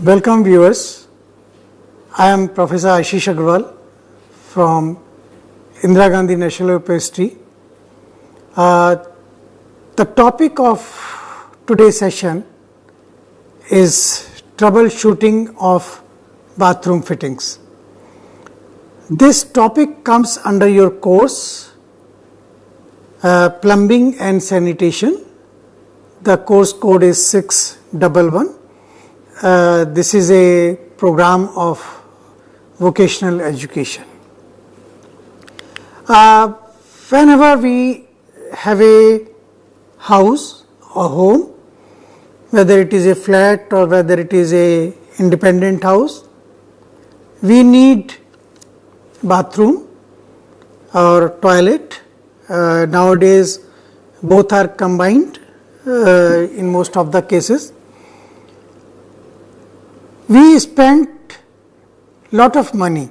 Welcome viewers, I am Professor Ashish Agrawal from Indira Gandhi National University. The topic of today's session is troubleshooting of bathroom fittings. This topic comes under your course Plumbing and Sanitation. The course code is 611. This is a program of vocational education. Whenever we have a house or home, whether it is a flat or whether it is a independent house, we need bathroom or toilet. Nowadays both are combined in most of the cases. We spent lot of money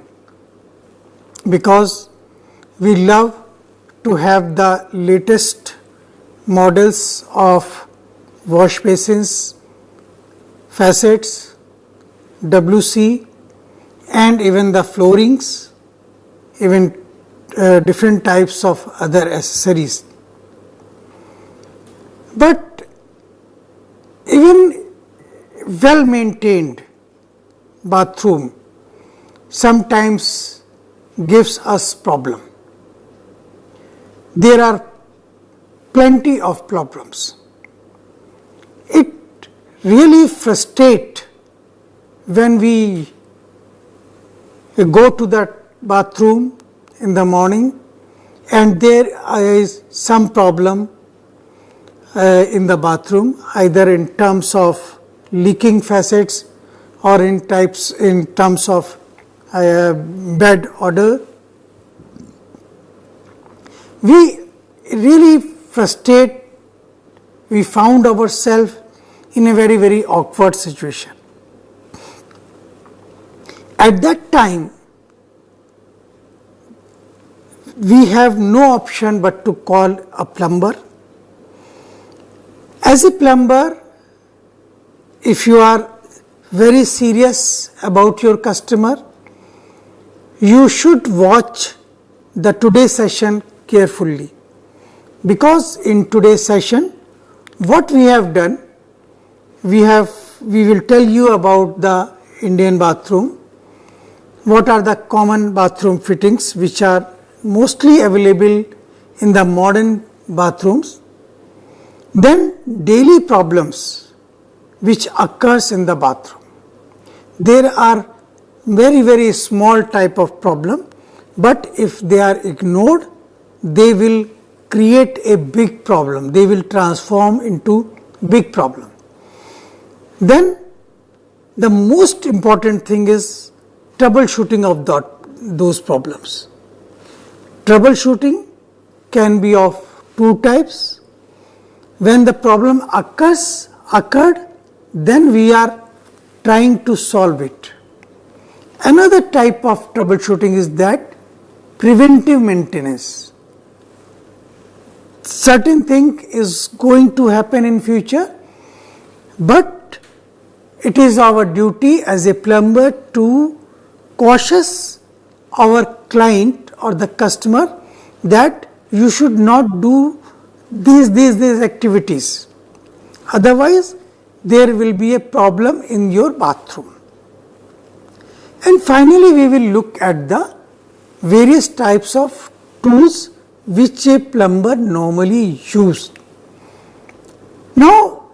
because we love to have the latest models of wash basins, faucets, WC, and even the floorings, even different types of other accessories. But even well maintained bathroom sometimes gives us problem. There are plenty of problems. It really frustrates when we go to the bathroom in the morning and there is some problem in the bathroom, either in terms of leaking faucets or in terms of bad odor. We really frustrate. We found ourselves in a very awkward situation. At that time, we have no option but to call a plumber. As a plumber, if you are very serious about your customer, you should watch the today's session carefully, because in today's session what we have done, we will tell you about the Indian bathroom, what are the common bathroom fittings which are mostly available in the modern bathrooms, then daily problems which occurs in the bathroom. There are very small type of problem, but if they are ignored, they will create a big problem. They will transform into big problem. Then the most important thing is troubleshooting of those problems. Troubleshooting can be of two types. When the problem occurred, then we are trying to solve it. Another type of troubleshooting is that preventive maintenance. Certain thing is going to happen in future, but it is our duty as a plumber to cautious our client or the customer that you should not do these activities. Otherwise, there will be a problem in your bathroom. And finally, we will look at the various types of tools which a plumber normally use. Now,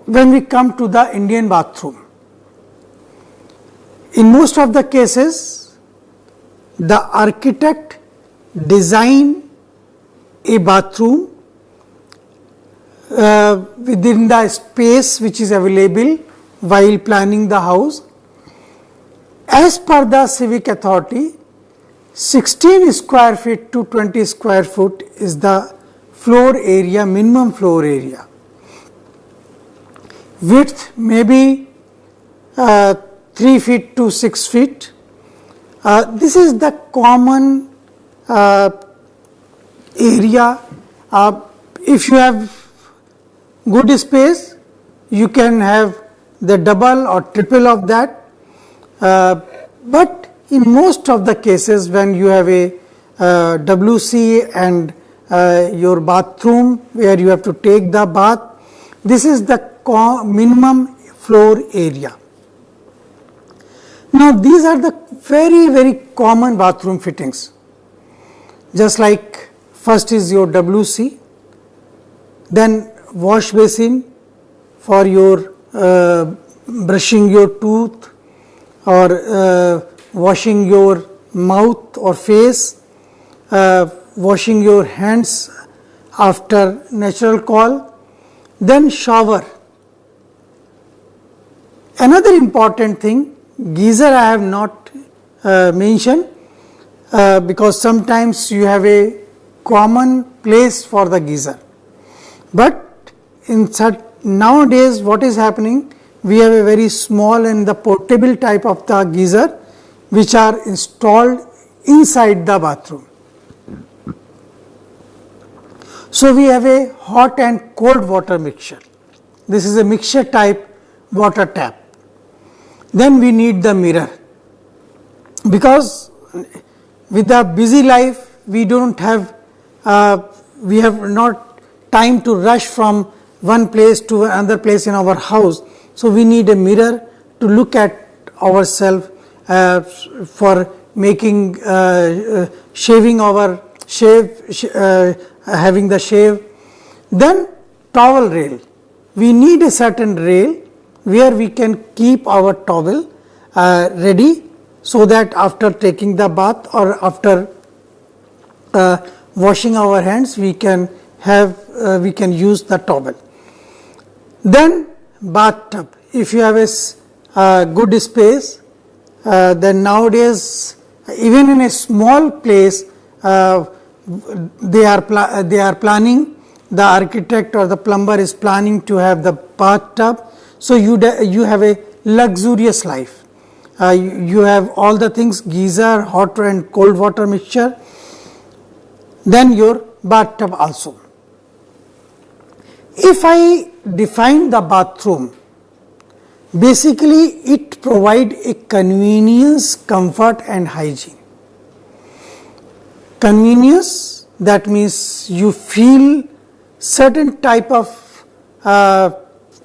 when we come to the Indian bathroom, in most of the cases, the architect design a bathroom within the space which is available while planning the house. As per the civic authority, 16 square feet to 20 square foot is the floor area, minimum floor area. Width may be 3 feet to 6 feet. This is the common area. If you have good space, you can have the double or triple of that, but in most of the cases when you have a WC and your bathroom where you have to take the bath, this is the minimum floor area. Now these are the very common bathroom fittings, just like first is your WC, then wash basin for your brushing your tooth or washing your mouth or face, washing your hands after natural call, then shower. Another important thing, geyser I have not mentioned because sometimes you have a common place for the geyser, but in nowadays what is happening, we have a very small and the portable type of the geyser which are installed inside the bathroom. So we have a hot and cold water mixture. This is a mixture type water tap. Then we need the mirror, because with the busy life we don't have we have not time to rush from one place to another place in our house. So we need a mirror to look at ourselves for making shaving our having the shave. Then towel rail, we need a certain rail where we can keep our towel ready, so that after taking the bath or after washing our hands we can have we can use the towel. Then bathtub, if you have a good space, then nowadays even in a small place they are planning, the architect or the plumber is planning to have the bathtub. So you have a luxurious life. You have all the things, geyser, hot and cold water mixture, then your bathtub also. If I define the bathroom, basically it provides a convenience, comfort and hygiene. Convenience, that means you feel certain type of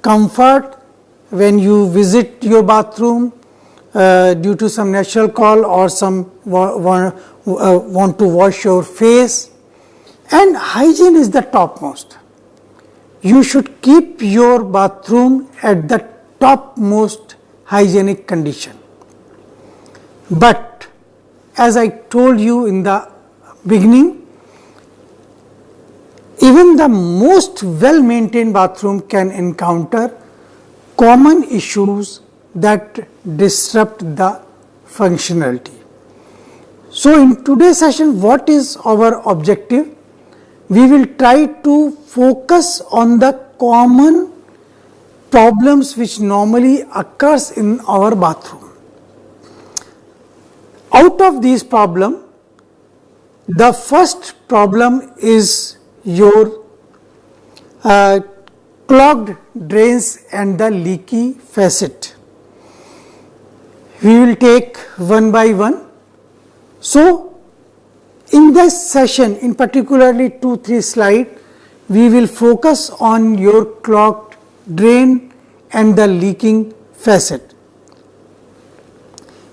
comfort when you visit your bathroom due to some natural call or some want to wash your face, and hygiene is the topmost. You should keep your bathroom at the topmost hygienic condition. But as I told you in the beginning, even the most well maintained bathroom can encounter common issues that disrupt the functionality. So in today's session, what is our objective? We will try to focus on the common problems which normally occurs in our bathroom. Out of these problems, the first problem is your clogged drains and the leaky faucet. We will take one by one. So in this session, in particularly 2-3 slides, we will focus on your clogged drain and the leaking faucet.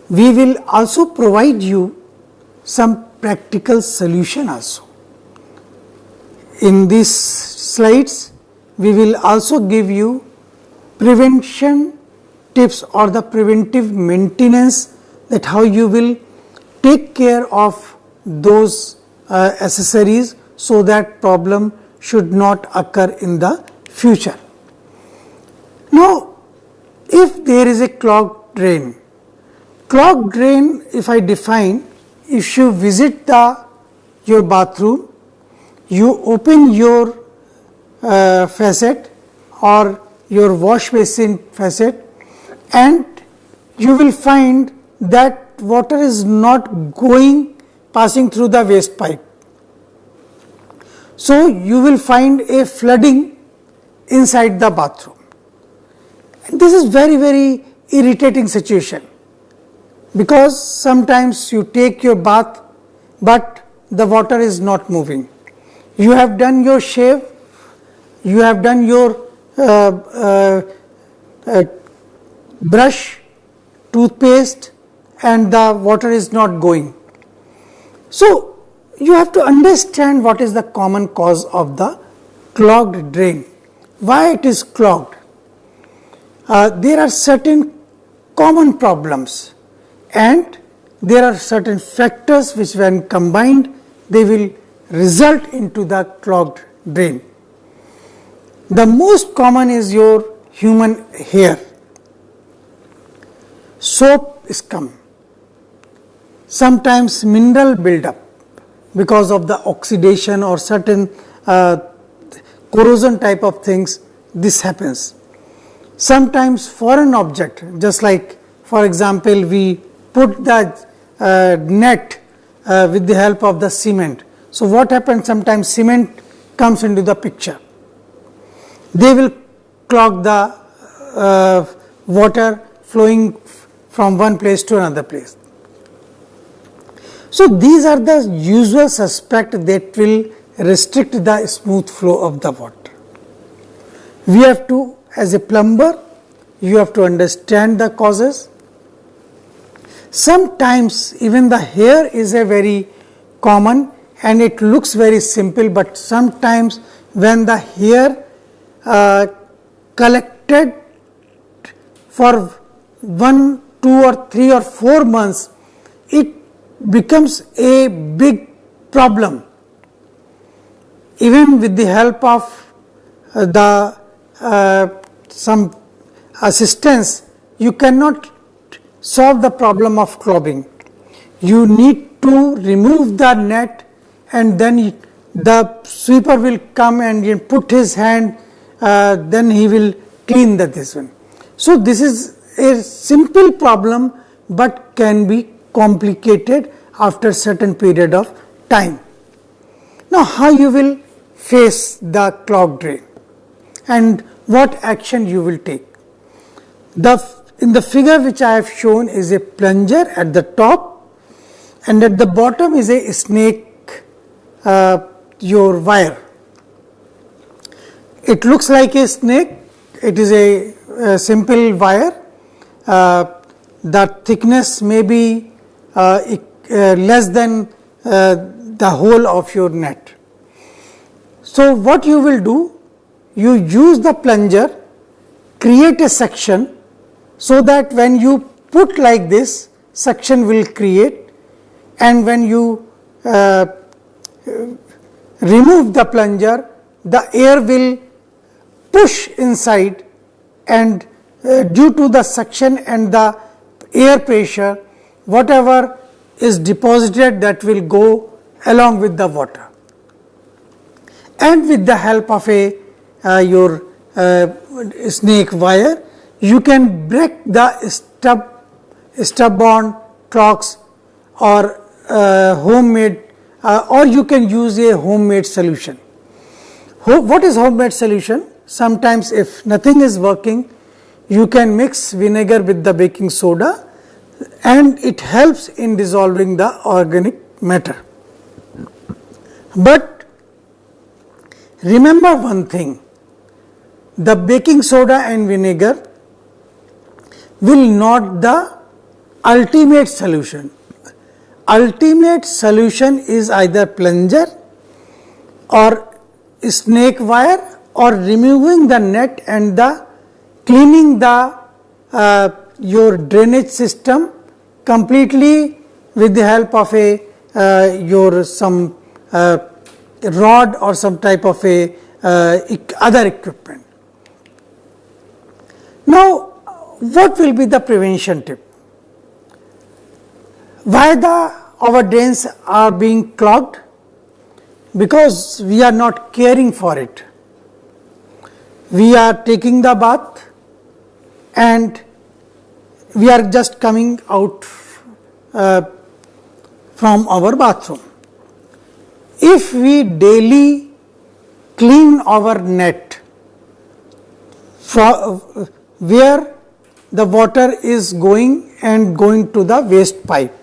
We will also provide you some practical solution also. In these slides, we will also give you prevention tips or the preventive maintenance, that how you will take care of those accessories so that problem should not occur in the future. Now, if there is a clogged drain, if I define, if you visit your bathroom, you open your faucet or your wash basin faucet, and you will find that water is not passing through the waste pipe. So you will find a flooding inside the bathroom. This is very irritating situation, because sometimes you take your bath but the water is not moving. You have done your shave, you have done your brush, toothpaste, and the water is not going. So you have to understand what is the common cause of the clogged drain, why it is clogged. There are certain common problems, and there are certain factors which, when combined, they will result into the clogged drain. The most common is your human hair. Soap scum, sometimes mineral buildup because of the oxidation or certain corrosion type of things, this happens. Sometimes foreign object, just like for example we put the net with the help of the cement. So what happens, sometimes cement comes into the picture. They will clog the water flowing from one place to another place. So these are the usual suspects that will restrict the smooth flow of the water. We have to, as a plumber, you have to understand the causes. Sometimes even the hair is a very common and it looks very simple, but sometimes when the hair collected for 1, 2 or 3 or 4 months, it becomes a big problem. Even with the help of some assistance, you cannot solve the problem of clogging. You need to remove the net, and then the sweeper will come and put his hand, then he will clean this one. So this is a simple problem, but can be complicated after certain period of time. Now how you will face the clogged drain and what action you will take. In the figure which I have shown is a plunger at the top, and at the bottom is a snake your wire. It looks like a snake. It is a simple wire. The thickness may be less than the whole of your net. So what you will do, you use the plunger, create a section, so that when you put like this, suction will create, and when you remove the plunger, the air will push inside, and due to the suction and the air pressure, whatever is deposited, that will go along with the water. And with the help of your snake wire, you can break the stub-on clogs or homemade, or you can use a homemade solution. What is homemade solution? Sometimes if nothing is working, you can mix vinegar with the baking soda, and it helps in dissolving the organic matter. But remember one thing, the baking soda and vinegar will not the ultimate solution. Ultimate solution is either plunger or snake wire, or removing the net and the cleaning the your drainage system completely with the help of your some rod or some type of other equipment. Now what will be the prevention tip? Why our drains are being clogged? Because we are not caring for it. We are taking the bath and we are just coming out from our bathroom. If we daily clean our net where the water is going and going to the waste pipe.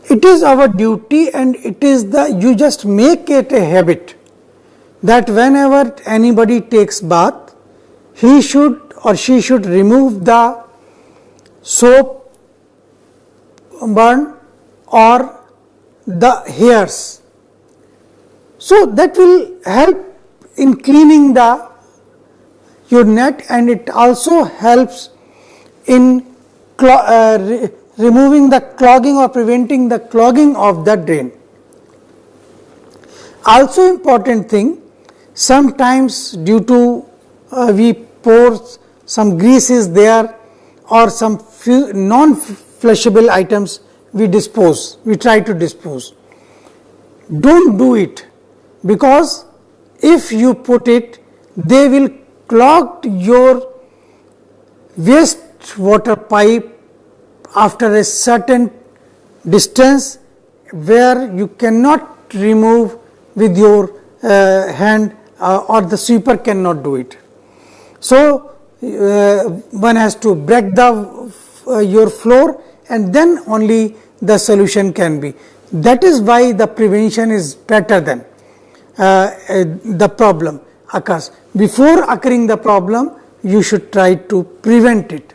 It is our duty, and it is you just make it a habit that whenever anybody takes bath, he should or she should remove the soap burn or the hairs. So that will help in cleaning your net, and it also helps in removing the clogging or preventing the clogging of the drain. Also important thing, sometimes due to we pour some greases there or some non-flushable items we try to dispose. Don't do it, because if you put it, they will clog your wastewater pipe after a certain distance, where you cannot remove with your hand or the sweeper cannot do it. So one has to break your floor, and then only the solution can be. That is why the prevention is better than the problem occurs. Before occurring the problem, you should try to prevent it.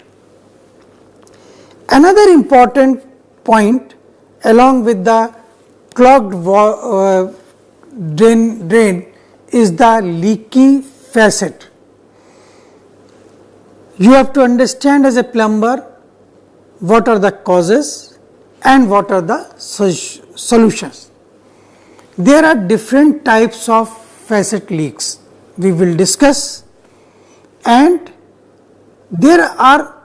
Another important point, along with the clogged drain, is the leaky faucet. You have to understand as a plumber what are the causes and what are the solutions. There are different types of faucet leaks we will discuss, and there are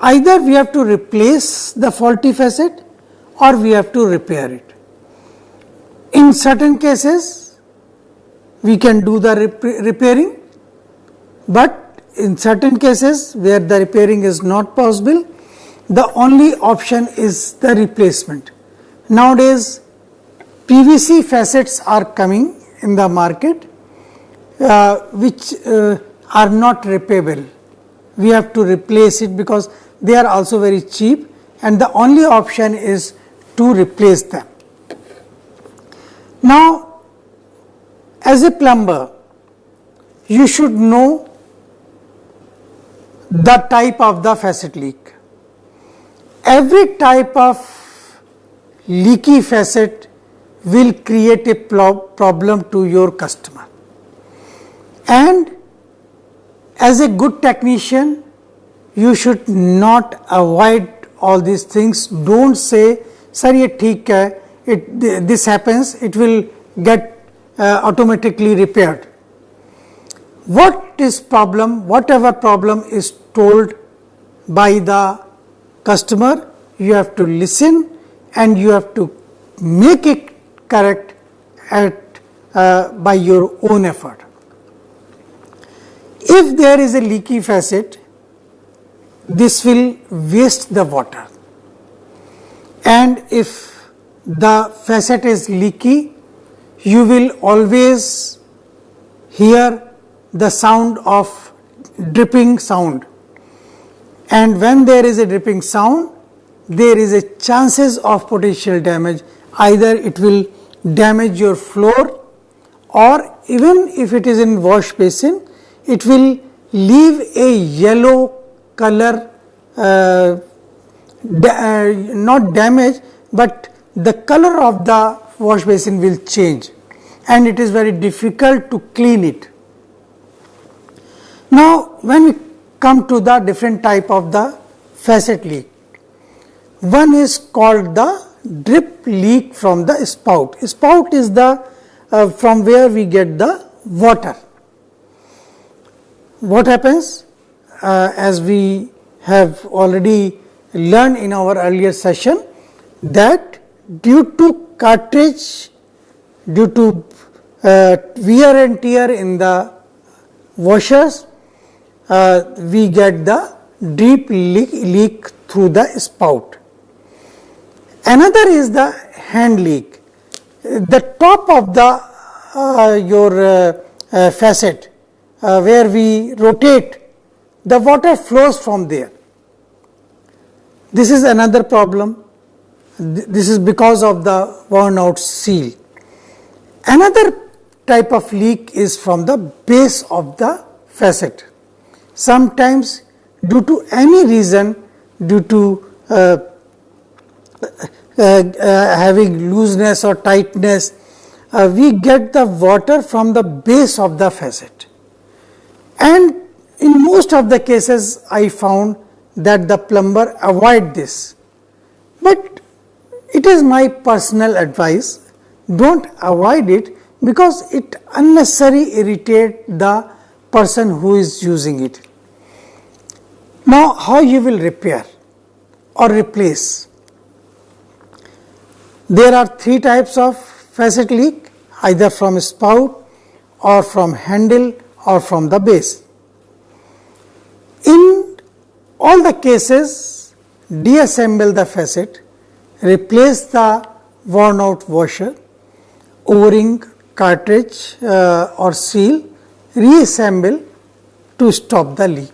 either we have to replace the faulty faucet or we have to repair it. In certain cases we can do the repairing, but in certain cases where the repairing is not possible, the only option is the replacement. Nowadays PVC faucets are coming in the market, which are not repairable. We have to replace it because they are also very cheap, and the only option is to replace them. Now, as a plumber, you should know the type of the faucet leak. Every type of leaky faucet will create a problem to your customer, and as a good technician, you should not avoid all these things. Don't say, sir, ye theek hai, this happens, it will get automatically repaired. Whatever problem is told by the customer, you have to listen and you have to make it correct by your own effort. If there is a leaky faucet, this will waste the water, and if the faucet is leaky, you will always hear the sound of dripping sound, and when there is a dripping sound, there is a chances of potential damage. Either it will damage your floor, or even if it is in wash basin, it will leave a yellow color, not damage, but the color of the wash basin will change, and it is very difficult to clean it. Now, when we come to the different type of the faucet leak, one is called the drip leak from the spout. Spout is the from where we get the water. What happens, as we have already learned in our earlier session, that due to cartridge, due to wear and tear in the washers, we get the deep leak through the spout. Another is the hand leak. The top of the your faucet, where we rotate the water flows from there. This is another problem. This is because of the worn out seal. Another type of leak is from the base of the faucet. Sometimes due to any reason, due to having looseness or tightness, we get the water from the base of the faucet. And in most of the cases, I found that the plumber avoid this. But it is my personal advice, don't avoid it, because it unnecessarily irritates the person who is using it. Now, how you will repair or replace? There are three types of faucet leak, either from spout or from handle or from the base. In all the cases, deassemble the faucet, replace the worn out washer, O-ring, cartridge or seal, reassemble to stop the leak.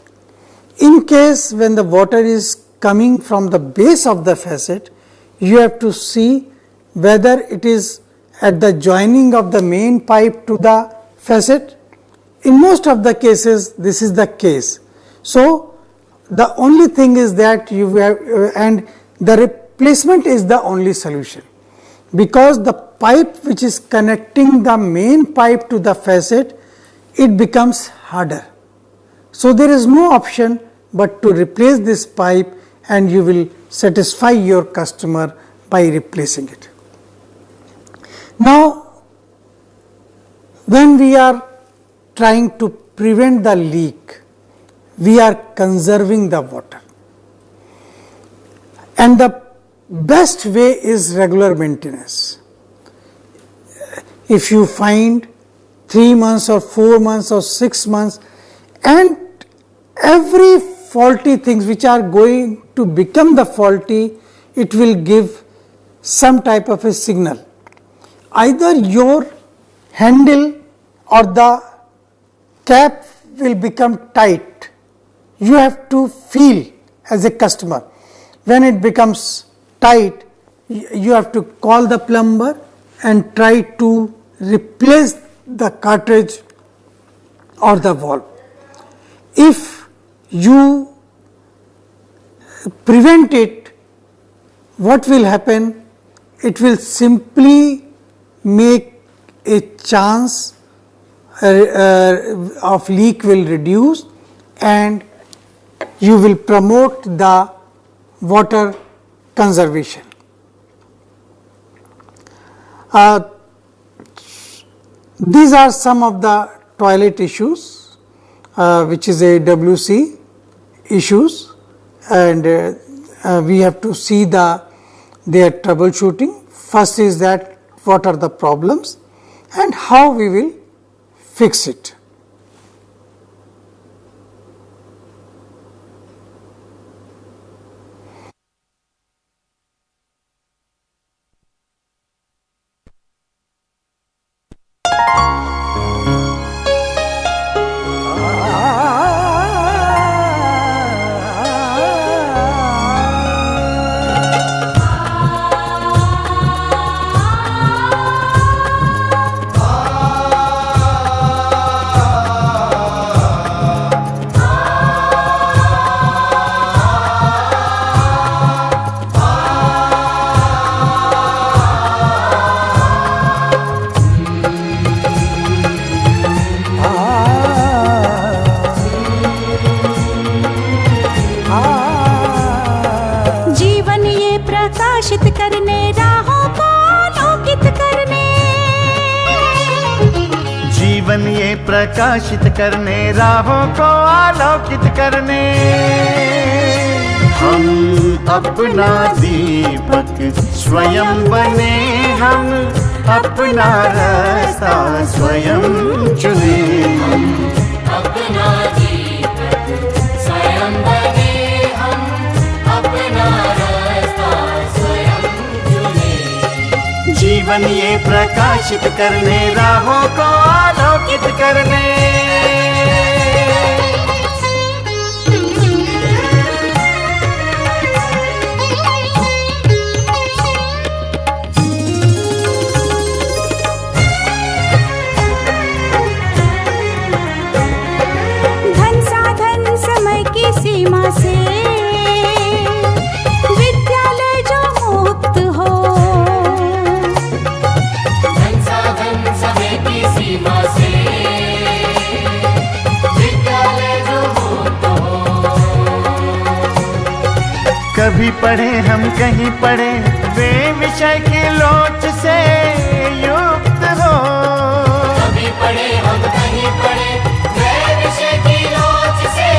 In case when the water is coming from the base of the faucet, you have to see whether it is at the joining of the main pipe to the faucet. In most of the cases, this is the case. So, the only thing is that you have, and the replacement is the only solution, because the pipe which is connecting the main pipe to the faucet, it becomes harder. So, there is no option but to replace this pipe, and you will satisfy your customer by replacing it. Now, when we are trying to prevent the leak, we are conserving the water, and the best way is regular maintenance. If you find 3 months or 4 months or 6 months, and every faulty things which are going to become the faulty, it will give some type of a signal. Either your handle or the cap will become tight. You have to feel as a customer. When it becomes tight, you have to call the plumber and try to replace the cartridge or the valve. If you prevent it, what will happen? It will simply make a chance of leak will reduce, and you will promote the water conservation. These are some of the toilet issues, which is a WC issues, and we have to see their troubleshooting. First is that what are the problems and how we will fix it. प्रकाशित करने राहों को आलोकित करने हम अपना दीपक स्वयं बने, हम अपना रास्ता स्वयं चुने, हम अपना दीपक स्वयं बने, हम अपना रास्ता स्वयं चुने। जीवन ये प्रकाशित करने राहों को आलोकित करने। पड़े वे विषय की लोच से युक्त हो। कभी पड़े हम कहीं पड़े वे विषय की लोच से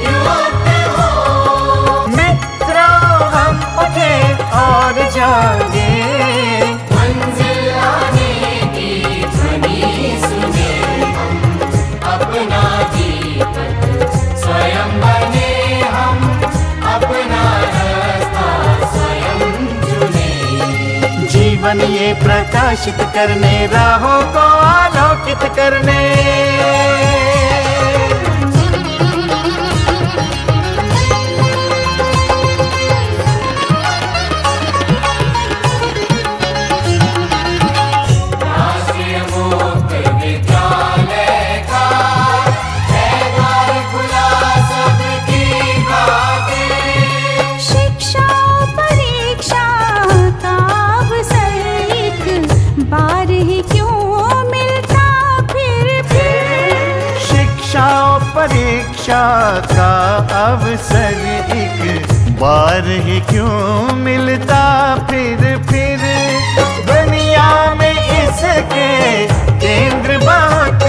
युक्त हो। मित्रों हम उठे और जागे, मंजिल आने की ध्वनि सुने हम, अपना दीपक स्वयं बने हम, अपना रास्ता स्वयं चुने। जीवन ये प्रकाशित करने, राहों को आलोकित करने। राष्ट्रीय मुक्त विद्यालय का है द्वार खुला सबकी खातिर। शिक्षा परीक्षा का अवसर एक बार ही क्यों मिलता फिर। शिक्षा और परीक्षा का अवसर एक बार ही क्यों मिलता फिर। दुनिया में इसके केंद्र बांट,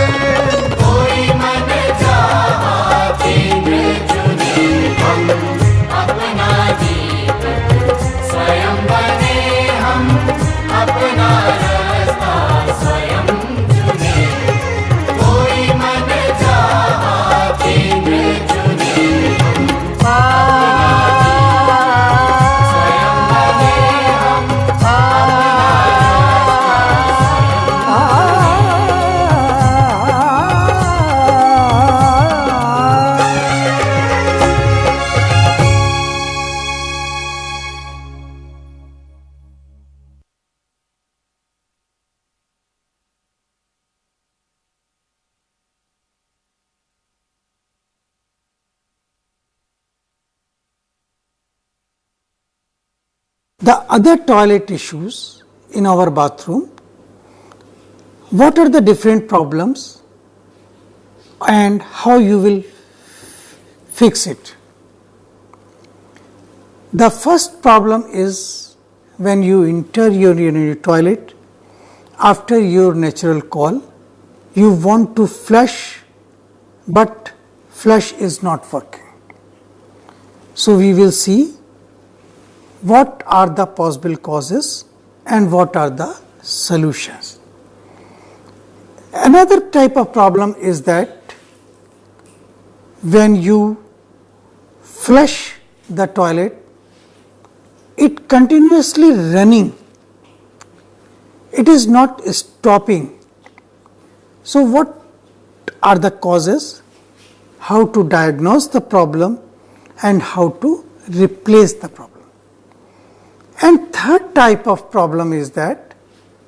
कोई मन चाहा केंद्र चुने हम, अपना दीपक स्वयं बने हम, अपना रास्ता स्वयं चुने। कोई मन चाहा केंद्र चुने हम, स्वयं बने हम, The other toilet issues in our bathroom, what are the different problems and how you will fix it. The first problem is when you enter your toilet after your natural call, you want to flush but flush is not working. So we will see what are the possible causes and what are the solutions. Another type of problem is that when you flush the toilet, it continuously running, it is not stopping. So what are the causes, how to diagnose the problem and how to replace the problem. And third type of problem is that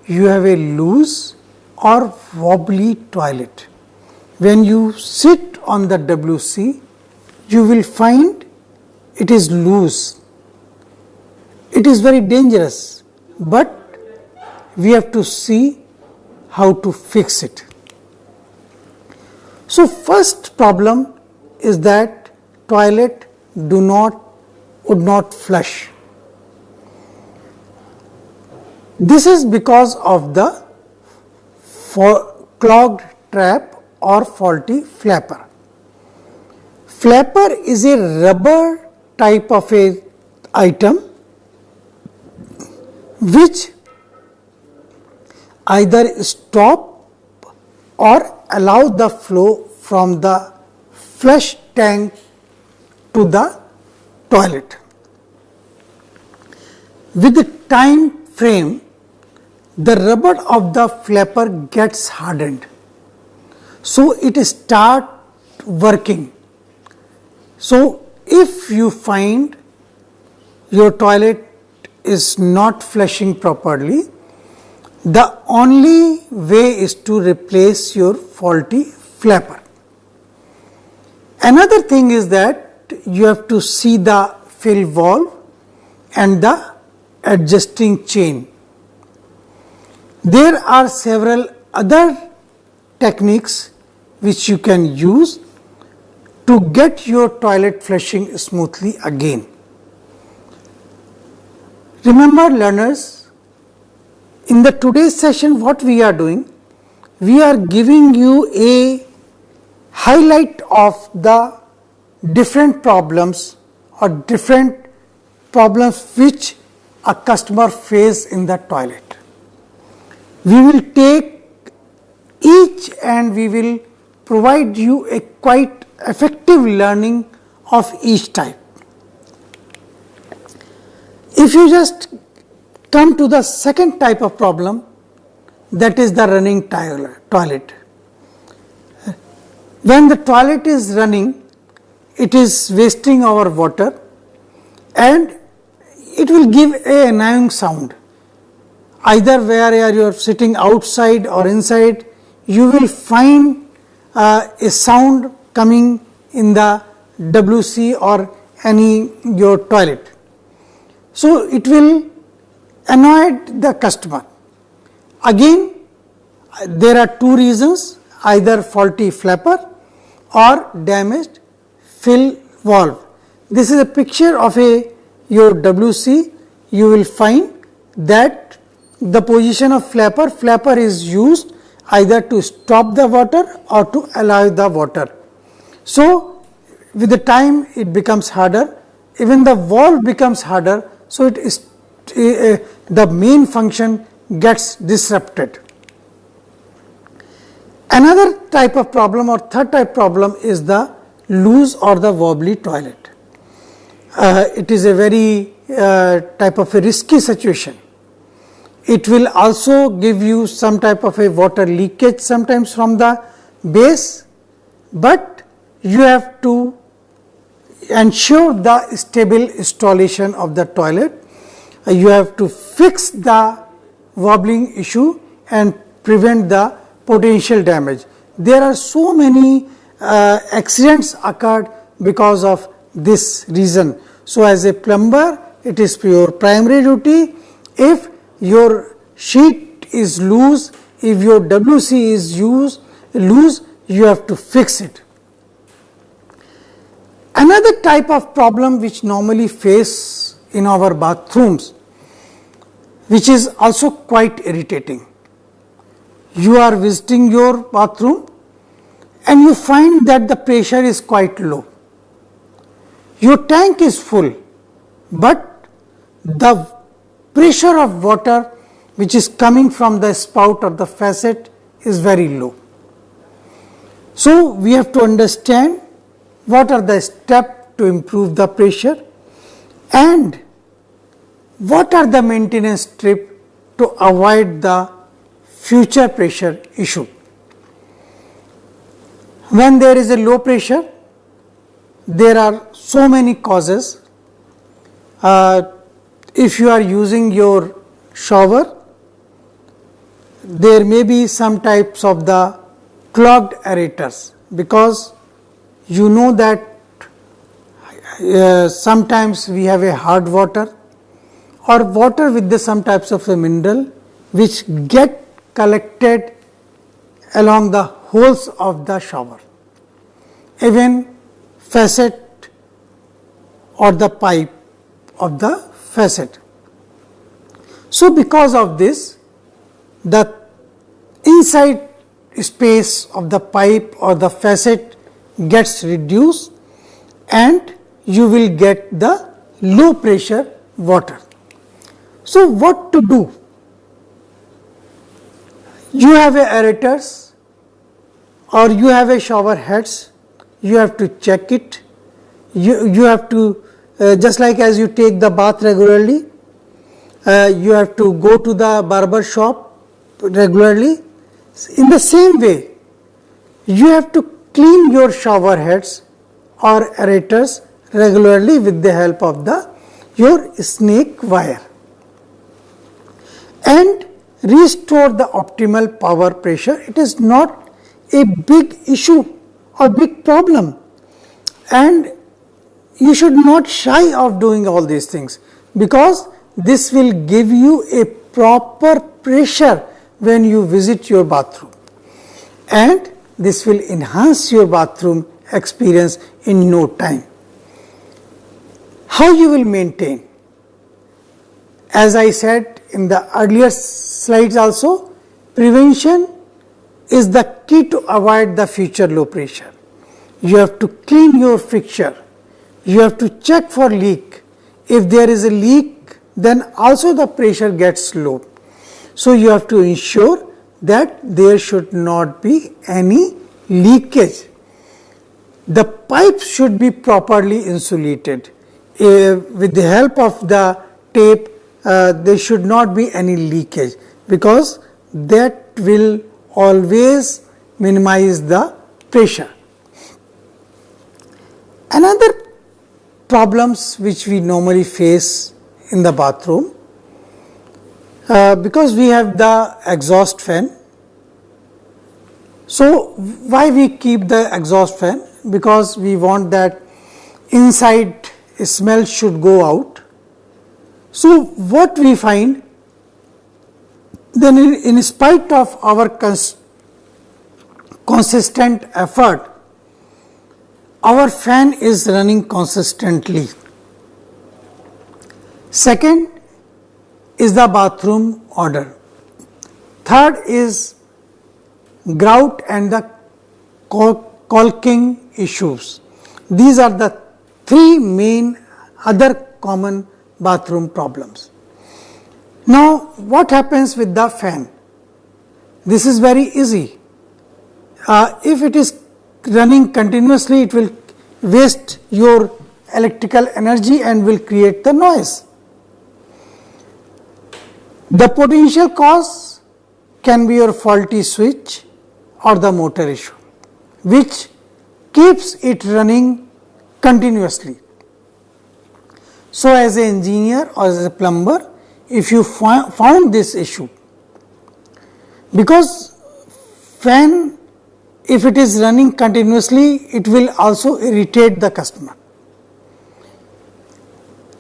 you have a loose or wobbly toilet. When you sit on the WC, you will find it is loose. It is very dangerous, but we have to see how to fix it. So first problem is that toilet would not flush. This is because of the clogged trap or faulty flapper. Flapper is a rubber type of a item which either stop or allow the flow from the flush tank to the toilet. With the time frame, the rubber of the flapper gets hardened, so it start working. So if you find your toilet is not flushing properly, the only way is to replace your faulty flapper. Another thing is that you have to see the fill valve and the adjusting chain. There are several other techniques which you can use to get your toilet flushing smoothly again. Remember learners, in the today's session what we are doing, we are giving you a highlight of the different problems or different problems which a customer face in the toilet. We will take each and we will provide you a quite effective learning of each type. If you just come to the second type of problem, that is the running toilet. When the toilet is running, it is wasting our water and it will give an annoying sound. Either where you are sitting outside or inside, you will find a sound coming in the WC or any your toilet. So it will annoy the customer. Again, there are two reasons, either faulty flapper or damaged fill valve. This is a picture of your WC. You will find that the position of flapper is used either to stop the water or to allow the water. So with the time it becomes harder, even the valve becomes harder, so it is the main function gets disrupted. Another type of problem or third type problem is the loose or the wobbly toilet. It is a very type of a risky situation. It will also give you some type of a water leakage sometimes from the base, but you have to ensure the stable installation of the toilet. You have to fix the wobbling issue and prevent the potential damage. There are so many accidents occurred because of this reason. So as a plumber, it is your primary duty. If your sheet is loose, if your WC is loose, you have to fix it. Another type of problem which normally face in our bathrooms, which is also quite irritating. You are visiting your bathroom and you find that the pressure is quite low. Your tank is full, but the pressure of water which is coming from the spout or the faucet is very low. So we have to understand what are the steps to improve the pressure and what are the maintenance tips to avoid the future pressure issue. When there is a low pressure, there are so many causes. If you are using your shower, there may be some types of the clogged aerators, because you know that sometimes we have a hard water or water with some types of a mineral which get collected along the holes of the shower, even faucet or the pipe of the faucet. So because of this, the inside space of the pipe or the faucet gets reduced and you will get the low pressure water. So what to do? You have a aerators or you have a shower heads, you have to check it. You have to just like as you take the bath regularly, you have to go to the barber shop regularly. In the same way, you have to clean your shower heads or aerators regularly with the help of your snake wire and restore the optimal power pressure. It is not a big issue or big problem, and you should not shy of doing all these things, because this will give you a proper pressure when you visit your bathroom, and this will enhance your bathroom experience in no time. How you will maintain? As I said in the earlier slides also, prevention is the key to avoid the future low pressure. You have to clean your fixture, you have to check for leak. If there is a leak, then also the pressure gets low. So you have to ensure that there should not be any leakage. The pipes should be properly insulated. With the help of the tape, there should not be any leakage, because that will always minimize the pressure. Another problems which we normally face in the bathroom, because we have the exhaust fan. So why we keep the exhaust fan? Because we want that inside smell should go out. So what we find, then in spite of our consistent effort, our fan is running consistently. Second is the bathroom odor. Third is grout and the caulking issues. These are the three main other common bathroom problems. Now, what happens with the fan? This is very easy. If it is running continuously, it will waste your electrical energy and will create the noise. The potential cause can be your faulty switch or the motor issue, which keeps it running continuously. So as an engineer or as a plumber, if you found this issue, because fan, if it is running continuously, it will also irritate the customer.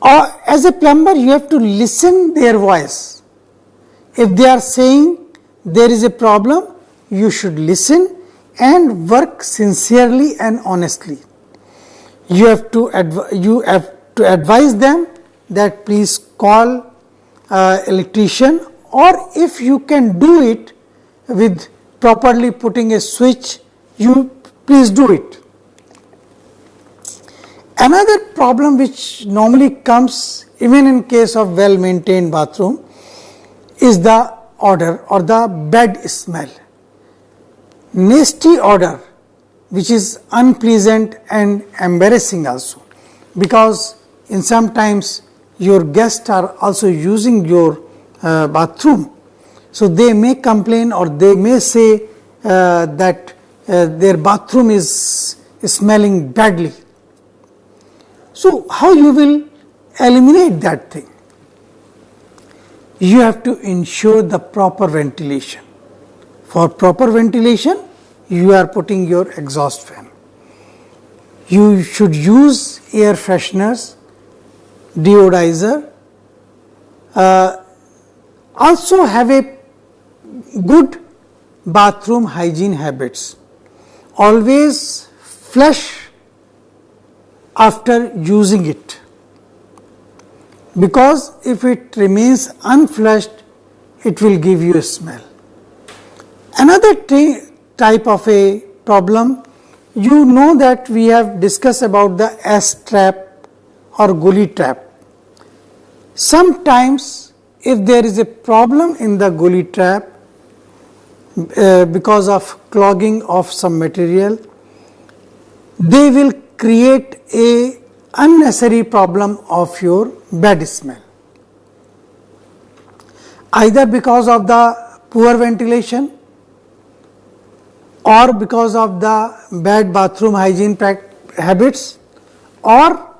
Or as a plumber, you have to listen their voice. If they are saying there is a problem, you should listen and work sincerely and honestly. You have to advise them that please call electrician, or if you can do it with properly putting a switch, you please do it. Another problem which normally comes even in case of well maintained bathroom is the odor or the bad smell. Nasty odor which is unpleasant and embarrassing also, because in sometimes your guests are also using your bathroom. So they may complain or they may say that their bathroom is smelling badly. So how you will eliminate that thing? You have to ensure the proper ventilation. For proper ventilation, you are putting your exhaust fan. You should use air fresheners, deodorizer. Also have a good bathroom hygiene habits. Always flush after using it, because if it remains unflushed, it will give you a smell. Another type of a problem, you know that we have discussed about the S-trap or gully trap. Sometimes if there is a problem in the gully trap because of clogging of some material, they will create a unnecessary problem of your bad smell, either because of the poor ventilation or because of the bad bathroom hygiene habits, or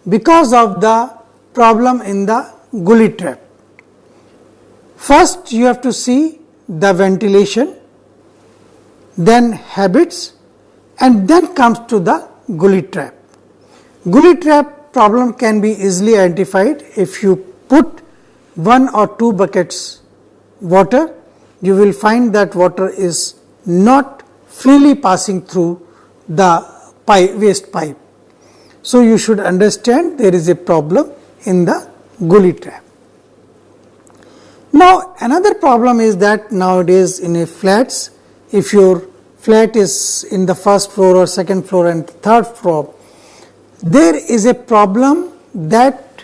because of the problem in the gully trap. First you have to see the ventilation, then habits, and then comes to the gully trap. Gully trap problem can be easily identified if you put 1 or 2 buckets water. You will find that water is not freely passing through the waste pipe. So you should understand there is a problem in the gully trap. Now, another problem is that nowadays in a flats, if your flat is in the first floor or second floor and third floor, there is a problem that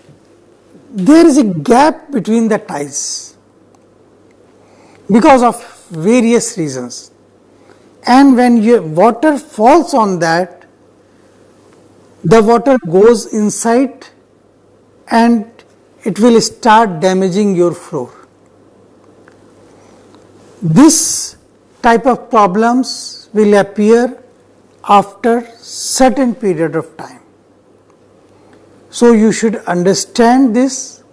there is a gap between the tiles because of various reasons. And when your water falls on that, the water goes inside and it will start damaging your floor. This type of problems will appear after certain period of time. So you should understand this.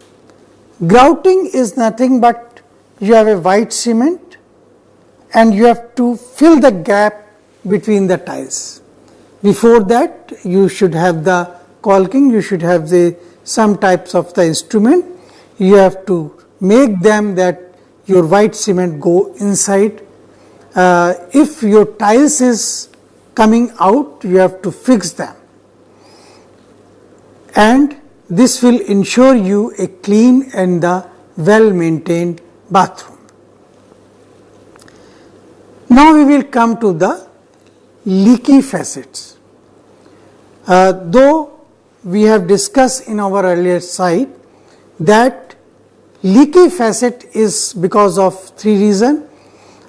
Grouting is nothing but you have a white cement and you have to fill the gap between the tiles. Before that, you should have the caulking, you should have some types of the instrument. You have to make them that your white cement go inside. If your tiles is coming out, you have to fix them. And this will ensure you a clean and the well maintained bathroom. Now we will come to the leaky facets. Though we have discussed in our earlier slide that leaky facet is because of three reasons: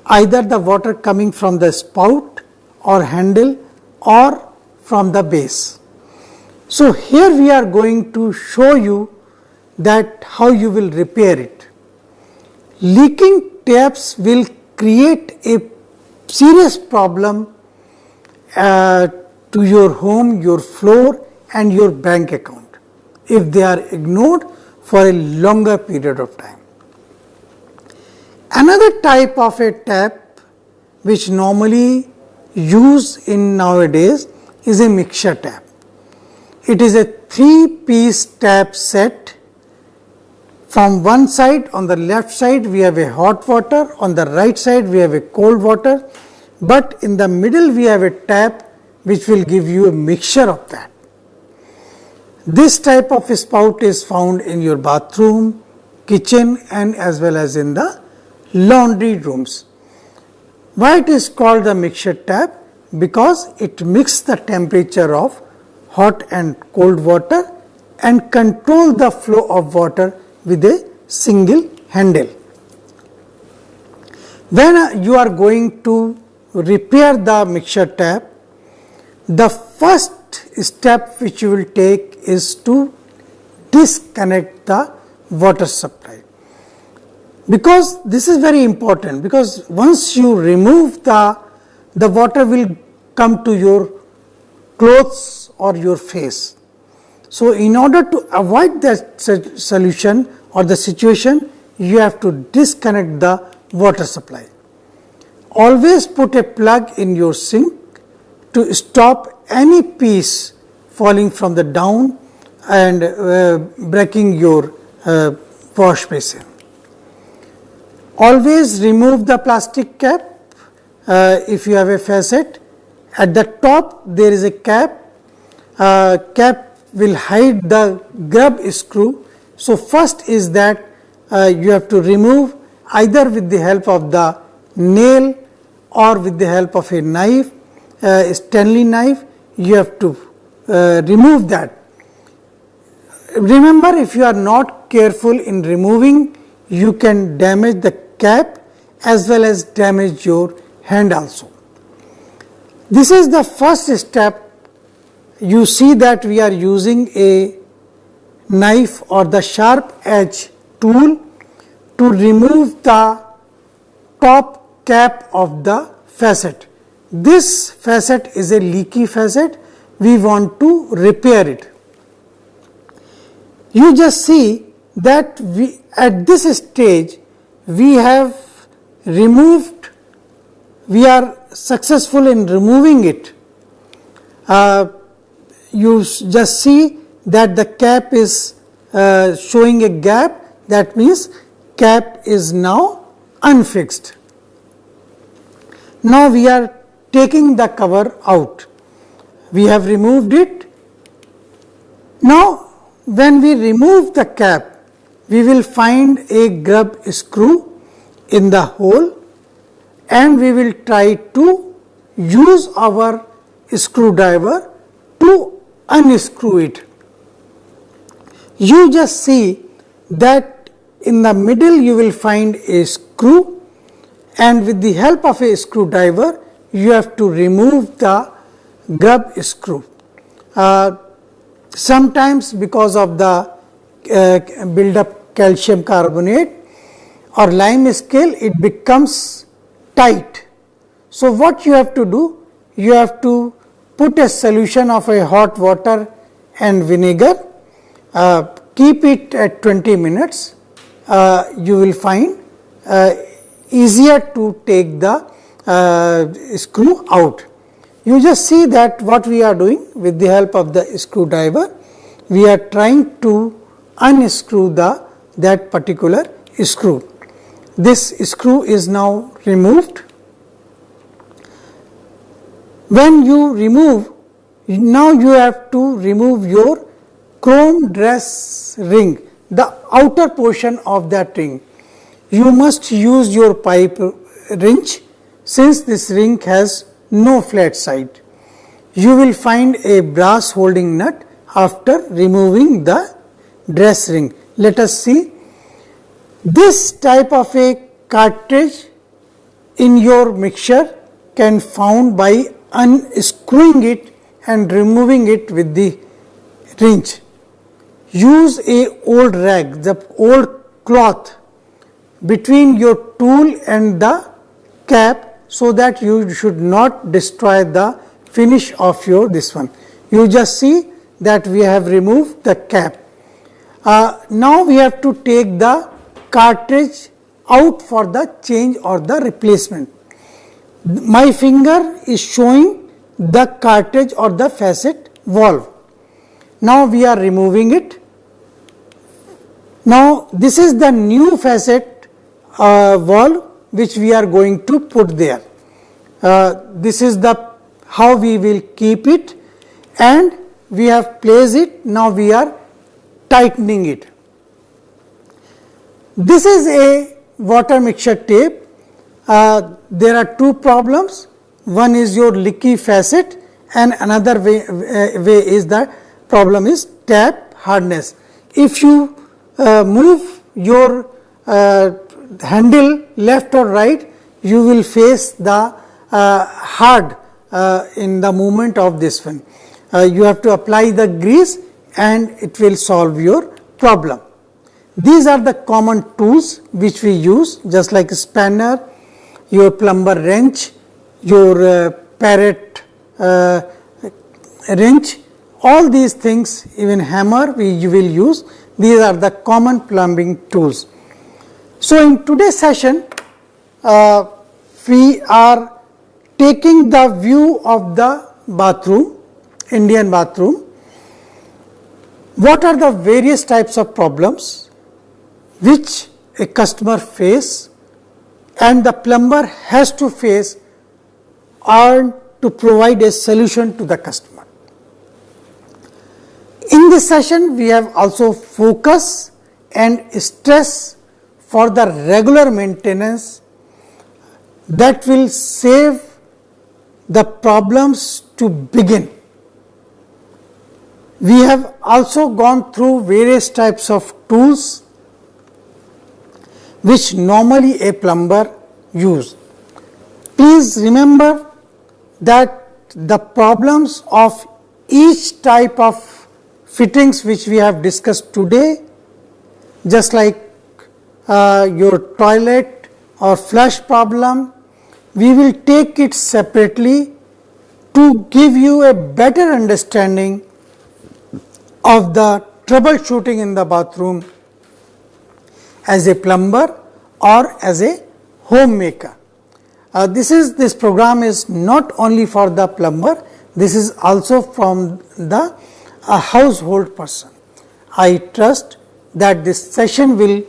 either the water coming from the spout or handle or from the base. So here we are going to show you that how you will repair it. Leaking taps will create a serious problem to your home, your floor and your bank account if they are ignored for a longer period of time. Another type of a tap which normally used in nowadays is a mixture tap. It is a 3-piece tap set. From one side, on the left side we have a hot water, on the right side we have a cold water, but in the middle we have a tap which will give you a mixture of that. This type of spout is found in your bathroom, kitchen and as well as in the laundry rooms. Why it is called the mixture tap? Because it mixes the temperature of hot and cold water and control the flow of water with a single handle. When you are going to repair the mixture tap, the first step which you will take is to disconnect the water supply. Because this is very important, because once you remove the water will come to your clothes or your face. So in order to avoid that solution or the situation, you have to disconnect the water supply. Always put a plug in your sink to stop any piece falling from the down and breaking your wash basin. Always remove the plastic cap if you have a faucet. At the top there is a cap. Cap will hide the grub screw. So first is that you have to remove either with the help of the nail or with the help of a knife, Stanley knife. You have to remove that. Remember, if you are not careful in removing, you can damage the cap as well as damage your hand also. This is the first step. You see that we are using a knife or the sharp edge tool to remove the top cap of the faucet. This faucet is a leaky faucet. We want to repair it. You just see that at this stage we have removed, we are successful in removing it. You just see that the cap is showing a gap, that means cap is now unfixed. Now we are taking the cover out. We have removed it. Now when we remove the cap, we will find a grub screw in the hole, and we will try to use our screwdriver to unscrew it. You just see that in the middle you will find a screw, and with the help of a screwdriver you have to remove the grub screw. Sometimes because of the build up calcium carbonate or lime scale, it becomes tight. So what you have to do, you have to put a solution of a hot water and vinegar, keep it at 20 minutes, you will find easier to take the screw out. You just see that what we are doing with the help of the screwdriver, we are trying to unscrew that particular screw. This screw is now removed. When you remove, now you have to remove your chrome dress ring, the outer portion of that ring. You must use your pipe wrench, since this ring has no flat side. You will find a brass holding nut after removing the dress ring. Let us see. This type of a cartridge in your mixture can found by unscrewing it and removing it with the wrench. Use a old rag, the old cloth, between your tool and the cap, so that you should not destroy the finish of your this one. You just see that we have removed the cap. Now we have to take the cartridge out for the change or the replacement. My finger is showing the cartridge or the facet valve. Now we are removing it. Now this is the new facet valve which we are going to put there. This is the how we will keep it, and we have placed it. Now we are tightening it. This is a water mixture tape. There are two problems. One is your leaky facet, and another way is the problem is tap hardness. If you move your handle left or right, you will face the hard in the movement of this one. You have to apply the grease and it will solve your problem. These are the common tools which we use, just like a spanner, your plumber wrench, your parrot wrench, all these things, even hammer you will use. These are the common plumbing tools. So in today's session, we are taking the view of the bathroom, Indian bathroom. What are the various types of problems which a customer face and the plumber has to face or to provide a solution to the customer. In this session, we have also focus and stress for the regular maintenance that will save the problems to begin. We have also gone through various types of tools which normally a plumber use. Please remember that the problems of each type of fittings which we have discussed today, just like your toilet or flush problem, we will take it separately to give you a better understanding of the troubleshooting in the bathroom as a plumber or as a homemaker. This program is not only for the plumber, this is also from the household person. I trust that this session will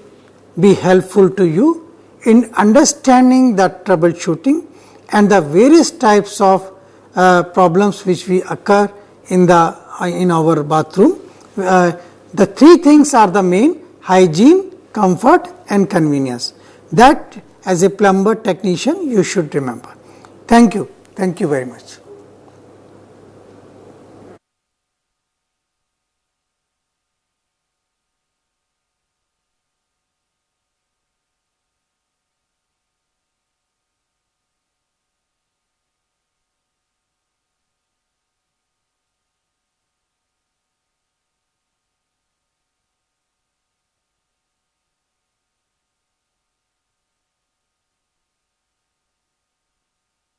be helpful to you in understanding the troubleshooting and the various types of problems which we occur in our bathroom. The three things are the main: hygiene, comfort and convenience. That as a plumber technician you should remember. Thank you very much.